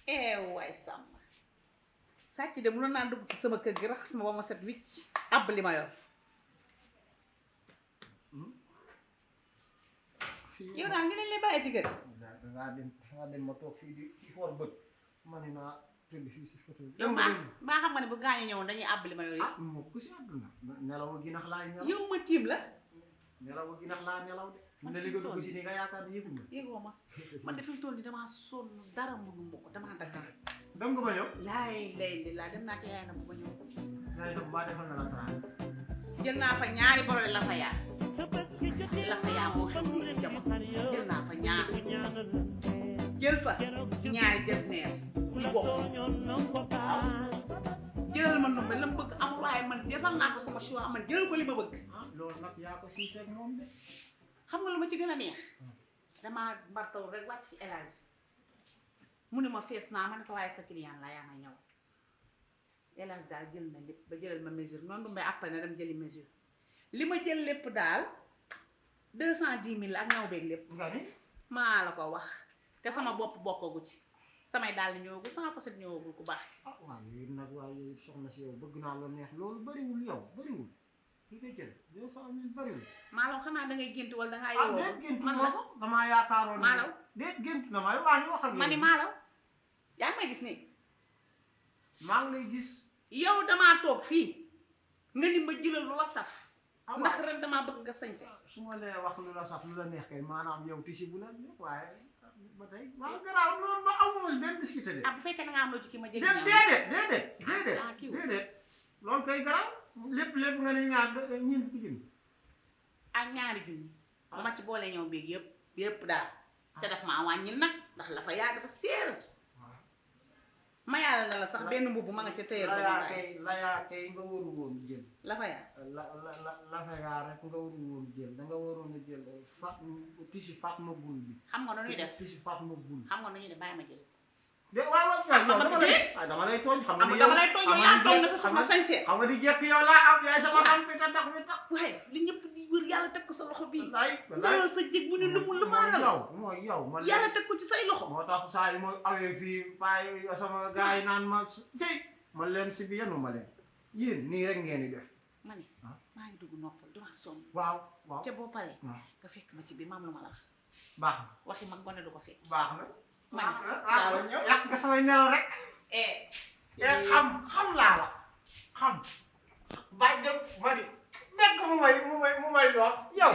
waay Samba sàcc de mënoon naa dugg ci sama kër gi raxas ma ba ma set wicc àbb li ma yor yow daal ngi leen lay bàyyi ci kër dangaa dem ma toog fii di xool bët ma ne naa tëdd fii si photo yow mbaa xam nga ne bu gaañu ñëwoon dañuy àbb li ma yor yëpp moo ko si àdduna nelaw gi nax laay nelaw yow ma tiim la nelaw gi nax laa nelaw de ne li nga dugg si nii nga yaakaar ne yëgul ma yëgoo ma man de fi mu toll nii damaa sonn dara mënu ma ko damaa Dakar dem nga ba ñëw laay lay laa dem naa ca yaay na mu ba ñëw yaay na mbaa defal na la taraanga jël naa fa ñaari borole la fa yaa moo xam ne jamono jël naa fa ñaar jël fa ñaari jasneer ñu bokk waaw jëlal ma numbe la mu bëgg amul waaye man defal naa ko sama choix man jëlal ko li ma bëgg loolu nag yaa ko siy fekk moom de xam nga lu ma ci gën a neex damaa mbartaw rek wàcc ci élage mu ne ma fees naa ma ne ko waaye sa client la yaa may ñëw élage daal jël na lépp ba jëlal ma mesure noonu du may après na dem jëli mesure li ma jël lépp daal 210 000 ak ñaw beeg lépp nga ni maa la ko wax te sama bopp bokkagu ci samay dàll ñëwagul sama poset ñëwagul ku baax waaye nag waaye soxna si yow bëgg naa la neex loolu bëriwul yow bëriwul li nga jël 200 000 bëriwul maalaw xanaa da ngay gént wala da ngaa yeewoo déet gént man moo la sax damaa yaakaaroon maalaw déet gént na may waa ni wax ak ma ni maalaw yaa ngi may gis nii maa ngi lay gis yow damaa toog fii nga ni ma jëlal lu la saf ndax ren damaa bëgg nga sañse su ma lee wax lu la saf lu la neex kay maanaam yow tisi bu la neex waaye ba tey waaw garaaw noonu ma amul benn discuté de bu fekkee da nga am loo ci kii ma jëli déedéet loolu kay garaaw lépp nga ne ñaar ñeent fukki junni ak ñaari junni bu ma ci boolee ñëw beeg yëpp daal te daf maa wàññi nag ndax la fa yaa dafa seer ma yàlla na la sax benn mbubb ma nga ca tëyër ba layaa kay nga waru woon jël la fa yaa la fa yaa rek nga waru woon jël da nga waroon a jël tisi faat ma bul bi xam nga nu ñuy def tisi faat ma bul xam nga nu ñuy def bàyyi ma jël de waaw dama lay tooñ xam nga dama lay tooñ yow yaa toog na sa soxna sañse xam nga di jekk yow laa am yaay sama xam bi ta tax waaye li ñëpp di wër yàlla teg ko sa loxo bii wallaay sa jég bu ne lu maaral mooy yow man yàlla teg ko ci say loxo moo tax saa yi ma awee fii paay sama gars yi naan ma jëy man leen si bi yenu ma leen yéen nii rek ngeen di def ma ne maa ngi dugg noppal dama sonn waaw te boo paree nga fekk ma ci biir maam lu ma la wax baax na waxi mag gone du ko fekk baax na man yàq nga samay nelaw rek xam laa la xam bàyyi dem ma ni nekk mu may wax yow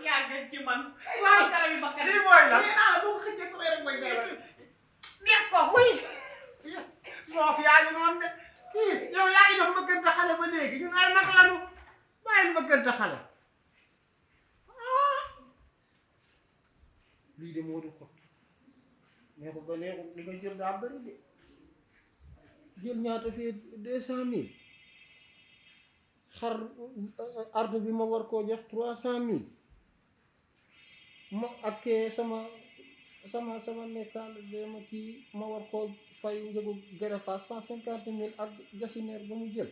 yaa ngi ci man waaw garab yi bakkan lii mooy la nee naa la boo ko xëccee sama yaram mooy dee nekk ko wuy moo fi yaa ngi noonu de kii yow yaa ngi dox bëggante xale ba léegi ñun ay mag lanu bàyyi bëggante xale lii de moo du ko neexul ba neexul li nga jël daa bëri de jël ñaata fii 200 000 xar ardu bi ma war koo jox 300 000 ma ak sama nekkaal de ma kii ma war koo fay njëgu gerefaas 150 000 ak jasineer ba mu jël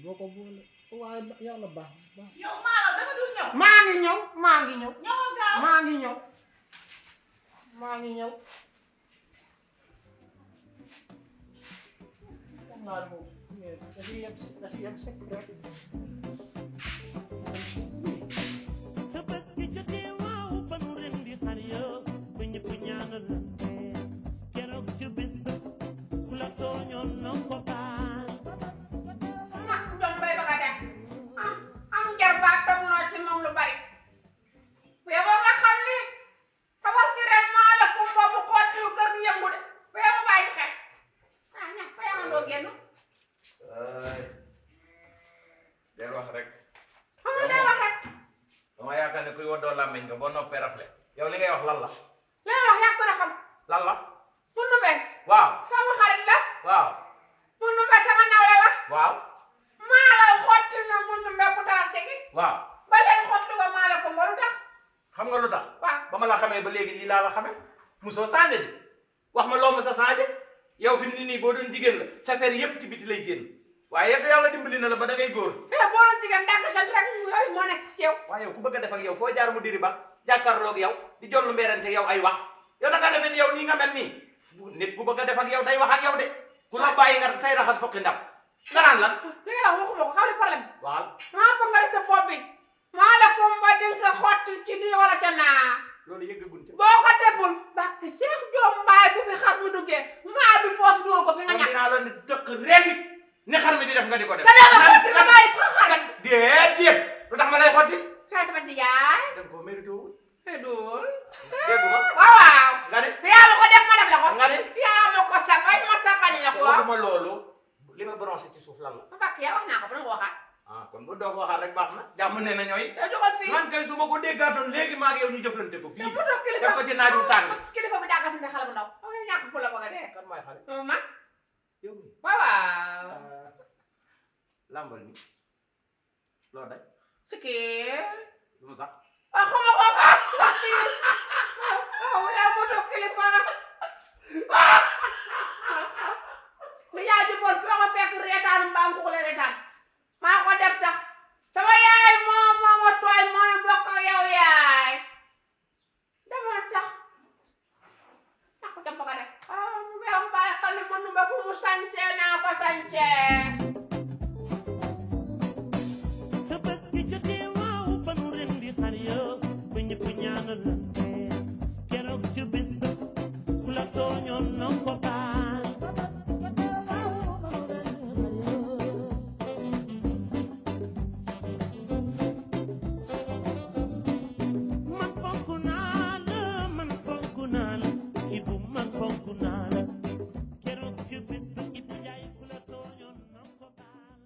boo ko boole waaye yàlla baax yow maalaw dafa dul ñëw maa ngi ñëw ñëwal gaaw maa ngi ñëw xam naa moom da si yem sek rek del wax rek dama yaakaar ne kuy woddoo làmmiñ nga boo noppee rafle yow li ngay wax lan la yaa ko xam lan la mu nube waaw sama xarit la waaw mu nube sama nawle la waaw maalaw xotti na mu nube bu tabaski gi waaw ba léegi xotti ko maalaw ko lu tax xam nga lu tax waaw ba ma la xamee ba léegi lii laa la xamee musoo changé di wax ma loo ma sa changé yow fi mu ne nii boo doon jigéen la sa fer yépp ci biti lay génn waaye yàlla dimbali na la ba da ngay góor boo doon jigéen dàgg sant rek yooyu moo nekk ci yow waaye yow ku bëgg a def ak yow foo jaar mu diri ba jàkkaarloog yow di jollu mbeerante yow ay wax yow da nga defe ni yow nii nga mel nii nit bu bëgg a def ak yow day wax ak yow de ku la bàyyi nga say raxas fukki ndab nga naan lan li nga wax waxuma ko xam ne problème waaw maa fa nga def sa bopp bi maa la ko mba di nga xotti ci nii wala ca naa loolu yëggagun ca boo ko deful bàkk Cheikh Diop Mbaye bu fi xar mi duggee maa bi foos dugal ko fi nga ñàkk dinaa la ni tëq ren ni xar mi di def nga di ko def te dama xotti nga bàyyi fa xar déedéet lu tax ma lay xotti xëy sama nijaay da nga koo mérité wul dul dégguma waaw nga ne yaa ma ko def ma def la ko nga ne yaa ma ko sabay ma sabal la ko waxuma loolu li nga bronché ci suuf lan la Mbacke yaa wax naa ko ba nga ko waxaat ah kon bu doo ko waxaat rek baax na jàmm nee na ñooy yow jógal fii man kay su ma ko déggaatoon léegi maa ngi yow ñu jëflante ko fii yow bu toog def ko ci naaju tàng kilifa bi dàggal si ne xale bu ndaw o nga ñàkk fu la bëgg a dee kan mooy xale man yow mi waaw lambal ni loo day si kii lu mu sax ah xam nga ko wax si yow bu toog kilifa li yaay ju bon foo nga fekk reetaanu mbaam ku ko la reetaan maa ko def sax sama yaay moo ma tooy moo bokk ak yow yaay demoon sax naa ko ca bëgg a def yow bàyyi xel ni mënu ba fu mu sànce naa ko sànce Tabaski jotee waaw ba nu ren di xar yo ba ñëpp ñaanalante keroog ci bis ba ku la tooñoon na ko